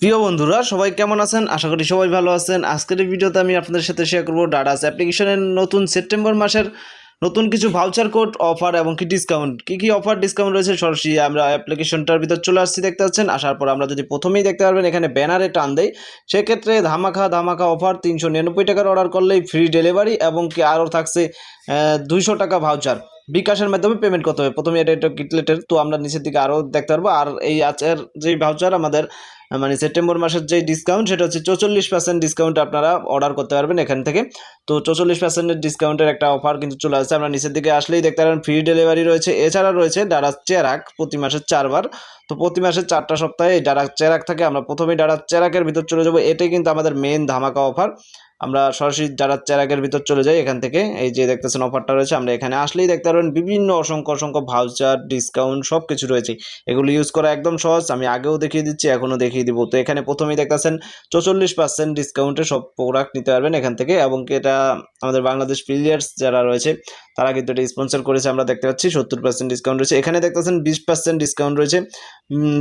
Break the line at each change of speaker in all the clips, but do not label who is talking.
প্রিয় বন্ধুরা সবাই কেমন আছেন? আশা করি সবাই ভালো আছেন। আজকের এই ভিডিওতে আমি আপনাদের সাথে শেয়ার করব ডারাস অ্যাপ্লিকেশনের নতুন সেপ্টেম্বর মাসের নতুন কিছু ভাউচার কোড অফার এবং কি ডিসকাউন্ট কী অফার ডিসকাউন্ট রয়েছে সরাসরি আমরা অ্যাপ্লিকেশনটার ভিতর চলে আসছি দেখতে পাচ্ছেন। আসার পর আমরা যদি প্রথমেই দেখতে পারবেন এখানে ব্যানারে টান দেই, সেক্ষেত্রে ধামাকা অফার 399 টাকার অর্ডার করলেই ফ্রি ডেলিভারি এবং কি আরও থাকছে 200 টাকা ভাউচার বিকাশের মাধ্যমে পেমেন্ট করতে হবে। প্রথমে এটা কিটলেটের, তো আমরা নিচের দিকে আরও দেখতে পারবো। আর এই আজকের যেই ভাউচার আমাদের মানে সেপ্টেম্বর মাসের যে ডিসকাউন্ট সেটা হচ্ছে 44% ডিসকাউন্ট আপনারা অর্ডার করতে পারবেন এখান থেকে। তো 44% ডিসকাউন্টের একটা অফার কিন্তু চলে আসছে। আমরা নিচের দিকে আসলেই দেখতে পারেন ফ্রি ডেলিভারি রয়েছে। এছাড়া রয়েছে ডারাজ চেরাক প্রতি মাসে 4বার। তো প্রতি মাসে 4টা সপ্তাহে এই ডারাজ চেরাক থাকে। আমরা প্রথমেই ডারাজ চেরাকের ভিতর চলে যাবো। এটাই কিন্তু আমাদের মেন ধামাকা অফার। আমরা সরাসরি ডারাজ চেরাকের ভিতর চলে যাই। এখান থেকে এই যে দেখতেছেন অফারটা রয়েছে, আমরা এখানে আসলেই দেখতে পারবেন বিভিন্ন অসংখ্য ভাউচার ডিসকাউন্ট সব কিছু রয়েছে। এগুলো ইউজ করা একদম সহজ, আমি আগেও দেখিয়ে দিচ্ছি, এখনও দেখিয়ে দিব। তো এখানে প্রথমেই দেখতেছেন 44% ডিসকাউন্টে সব প্রোডাক্ট নিতে পারবেন এখান থেকে। এবং কি এটা আমাদের বাংলাদেশ প্লেয়ার্স যারা রয়েছে তারা কিন্তু এটা স্পন্সর করেছে। আমরা দেখতে পাচ্ছি 70% ডিসকাউন্ট রয়েছে। এখানে দেখতেছেন 20% ডিসকাউন্ট রয়েছে,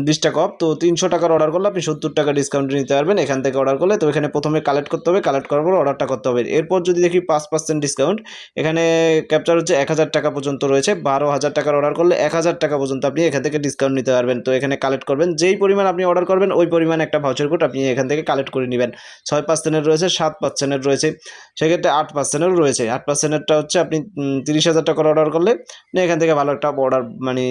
20 টাকা অফ। তো 300 টাকার অর্ডার করলে আপনি 70 টাকা ডিসকাউন্ট নিতে পারবেন এখান থেকে অর্ডার করলে। তো এখানে প্রথমে কালেক্ট করতে হবে, কালেক্ট করার পর অর্ডারটা করতে হবে। এরপর যদি দেখি 5% ডিসকাউন্ট, এখানে ক্যাপচার হচ্ছে 1000 টাকা পর্যন্ত রয়েছে। 12,000 টাকার অর্ডার করলে 1000 টাকা পর্যন্ত আপনি এখান থেকে ডিসকাউন্ট নিতে পারবেন। তো এখানে কালেক্ট করবেন, যেই পরিমাণ আপনি অর্ডার করবেন ওই পরিমাণ একটা ভাউচার কোড আপনি এখান থেকে কালেক্ট করে নেবেন। 6%-এর রয়েছে, 7%-এর রয়েছে, সেক্ষেত্রে 8%-এরও রয়েছে। 8%-এরটা হচ্ছে আপনি 30,000 টাকার অর্ডার করলে আপনি এখান থেকে ভালো একটা অর্ডার মানে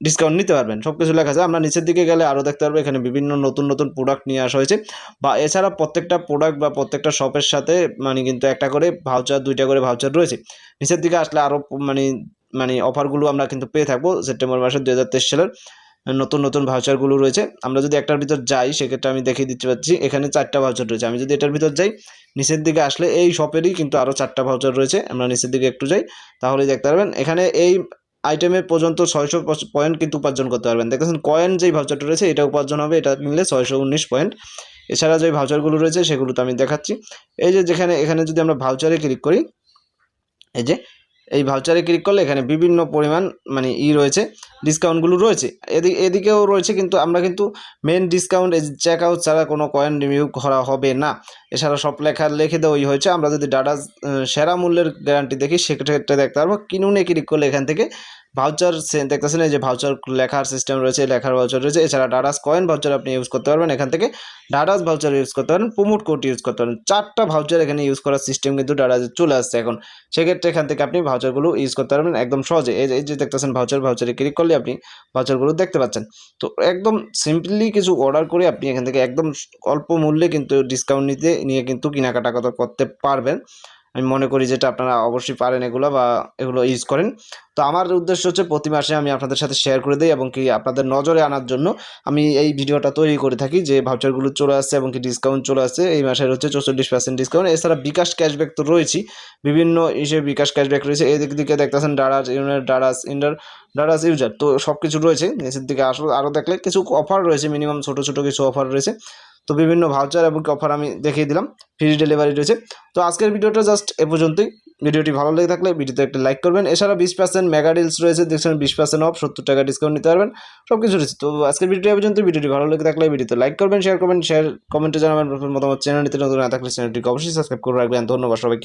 ডিসকাউন্ট নিতে পারবেন। সব কিছু লেখা আছে। আমরা নিচের দিকে গেলে আরও দেখতে পারবো এখানে বিভিন্ন নতুন প্রোডাক্ট নিয়ে আসা হয়েছে। বা এছাড়া প্রত্যেকটা প্রোডাক্ট বা প্রত্যেকটা শপের সাথে মানে কিন্তু একটা করে ভাউচার, 2টা করে ভাউচার রয়েছে। নিচের দিকে আসলে আরও মানে অফারগুলো আমরা কিন্তু পেয়ে থাকবো সেপ্টেম্বর মাসের 2023 সালের নতুন ভাউচারগুলো রয়েছে। আমরা যদি একটার ভিতর যাই সেক্ষেত্রে আমি দেখিয়ে দিতে পারছি এখানে 4টা ভাউচার রয়েছে। আমি যদি এটার ভিতর যাই, নিচের দিকে আসলে এই শপেরই কিন্তু আরও 4টা ভাউচার রয়েছে। আমরা নিচের দিকে একটু যাই, তাহলেই দেখতে পারবেন এখানে এই আইটেমে পর্যন্ত 600 পয়েন্ট কিন্তু উপার্জন করতে পারবেন। দেখতেছেন কয়েন যেই ভাউচারটা রয়েছে এটা উপার্জন হবে, এটা নিলে 619 পয়েন্ট। এছাড়া যে ভাউচারগুলো রয়েছে সেগুলো তো আমি দেখাচ্ছি। এই যে এখানে যদি আমরা ভাউচারে ক্লিক করি, এই যে এই ভাউচারে ক্লিক করলে এখানে বিভিন্ন পরিমাণ মানে রয়েছে, ডিসকাউন্টগুলো রয়েছে। এদিকেও রয়েছে, কিন্তু আমরা কিন্তু মেন ডিসকাউন্ট এই চেক আউট ছাড়া কোনো কয়েন রিভিউ করা হবে না। এছাড়া সব লিখে দেওয়াই হয়েছে। আমরা যদি ডাটা সেরা মূল্যের গ্যারান্টি দেখি সেক্ষেত্রে দেখতে পারবো কিনুনে ক্লিক করলে এখান থেকে ভাউচার দেখতেছেন এই যে ভাউচার লেখার সিস্টেম রয়েছে, লেখার ভাউচার রয়েছে। এছাড়া ডারাস কয়েন ভাউচার আপনি ইউজ করতে পারবেন এখান থেকে। ডারাস ভাউচার ইউজ করতে পারেন, প্রমোট কোড ইউজ করতে পারেন। 4টা ভাউচার এখানে ইউজ করার সিস্টেম কিন্তু ডারাজে চলে আসছে এখন। সেক্ষেত্রে এখান থেকে আপনি ভাউচারগুলো ইউজ করতে পারবেন একদম সহজে। এই যে দেখতেছেন ভাউচারে ক্লিক করলে আপনি ভাউচারগুলো দেখতে পাচ্ছেন। তো একদম সিম্পলি কিছু অর্ডার করে আপনি এখান থেকে একদম অল্প মূল্যে কিন্তু ডিসকাউন্ট নিয়ে কিন্তু কেনাকাটা করতে পারবেন। আমি মনে করি যেটা আপনারা অবশ্যই পারেন এগুলো বা এগুলো ইউজ করেন। তো আমার উদ্দেশ্য হচ্ছে প্রতি মাসে আমি আপনাদের সাথে শেয়ার করে দিই এবং কি আপনাদের নজরে আনার জন্য আমি এই ভিডিওটা তৈরি করে থাকি যে ভাউচারগুলো চলে আসছে এবং কি ডিসকাউন্ট চলে আসছে। এই মাসের হচ্ছে 44% ডিসকাউন্ট। এছাড়া বিকাশ ক্যাশব্যাক তো রয়েছেই, বিভিন্ন হিসেবে বিকাশ ক্যাশব্যাক রয়েছে। এই দিকে দেখতেছেন ডারাজ ইউনার, ডারাজ ইউজার, তো সব কিছু রয়েছে। নিচের দিকে আসলে আরও দেখলে কিছু অফার রয়েছে, মিনিমাম ছোটো কিছু অফার রয়েছে। তো বিভিন্ন ভাউচার এবং অফার আমি দেখিয়ে দিলাম, ফ্রি ডেলিভারি রয়েছে। তো আজকের ভিডিওটা জাস্ট এ পর্যন্তই। ভিডিওটি ভালো লেগে থাকলে ভিডিওতে একটা লাইক করবেন। এছাড়া 20% মেগা ডিলস রয়েছে, দেখছেন 20% অফ, 70 টাকা ডিসকাউন্ট নিতে পারবেন, সব কিছু রয়েছে। তো আজকের ভিডিও এ পর্যন্ত। ভিডিওটি ভালো লেগে থাকলে ভিডিওতে লাইক করবেন, শেয়ার কমেন্টে জানাবেন মতামত। চ্যানেলটিতে নতুন না থাকলে চ্যানেলটিকে অবশ্যই সাবস্ক্রাইব করে রাখবেন। ধন্যবাদ সবাইকে।